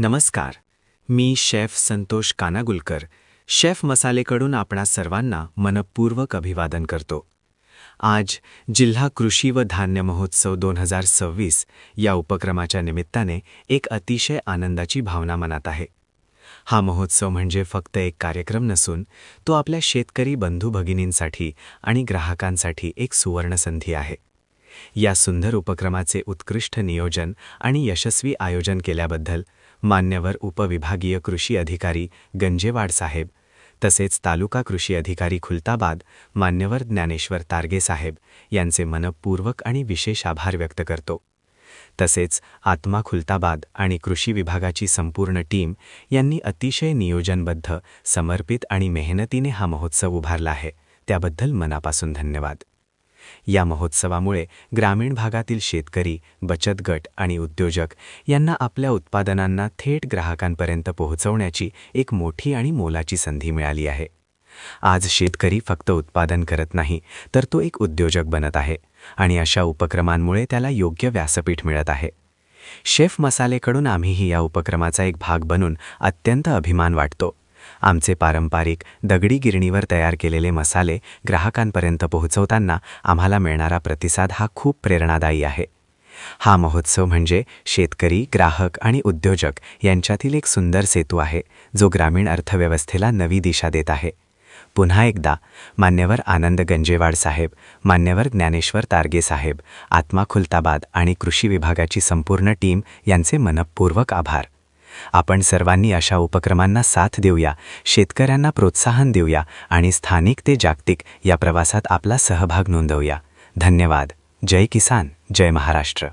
नमस्कार. मी chef Santosh कानागुलकर, chef मसालेकडून आपणा सर्वांना मनपूर्वक अभिवादन करतो. आज जिल्हा कृषी व धान्य महोत्सव 2026 या उपक्रमाच्या निमित्ताने एक अतिशय आनंदाची भावना मनात आहे. हा महोत्सव म्हणजे फक्त एक कार्यक्रम नसून तो आपल्या शेतकरी बंधू भगिनींसाठी आणि ग्राहकांसाठी एक सुवर्णसंधी आहे. या सुंदर उपक्रमाचे उत्कृष्ट नियोजन आणि यशस्वी आयोजन केल्याबद्दल मान्यवर उपविभागीय कृषी अधिकारी गंजेवाड साहेब, तसेच तालुका कृषी अधिकारी खुलताबाद मान्यवर ज्ञानेश्वर तारगे साहेब यांचे मनपूर्वक आणि विशेष आभार व्यक्त करतो. तसेच आत्मा खुलताबाद आणि कृषी विभागाची संपूर्ण टीम यांनी अतिशय नियोजनबद्ध, समर्पित आणि मेहनतीने हा महोत्सव उभारला आहे, त्याबद्दल मनापासून धन्यवाद. या महोत्सवामुळे ग्रामीण भागातील शेतकरी, बचत गट आणि उद्योजक यांना आपल्या उत्पादनांना थेट ग्राहकांपर्यंत पोहोचवण्याची एक मोठी आणि मोलाची संधी मिळाली आहे. आज शेतकरी फक्त उत्पादन करत नाही, तर तो एक उद्योजक बनत आहे आणि अशा उपक्रमांमुळे त्याला योग्य व्यासपीठ मिळत आहे. शेफ मसालेकडून आम्हीही या उपक्रमाचा एक भाग बनून अत्यंत अभिमान वाटतो. आमचे पारंपरिक दगडी गिरणीवर तयार केलेले मसाले ग्राहकांपर्यंत पोहोचवताना आम्हाला मिळणारा प्रतिसाद हा खूप प्रेरणादायी आहे. हा महोत्सव म्हणजे शेतकरी, ग्राहक आणि उद्योजक यांच्यातील एक सुंदर सेतू आहे, जो ग्रामीण अर्थव्यवस्थेला नवी दिशा देत आहे. पुन्हा एकदा मान्यवर आनंद गंजेवाड साहेब, मान्यवर ज्ञानेश्वर तारगे साहेब, आत्मा खुलताबाद आणि कृषी विभागाची संपूर्ण टीम यांचे मनपूर्वक आभार. आपण सर्वांनी अशा उपक्रमांना साथ देऊया, शेतकऱ्यांना प्रोत्साहन देऊया आणि स्थानिक ते जागतिक या प्रवासात आपला सहभाग नोंदवूया. धन्यवाद. जय किसान, जय महाराष्ट्र.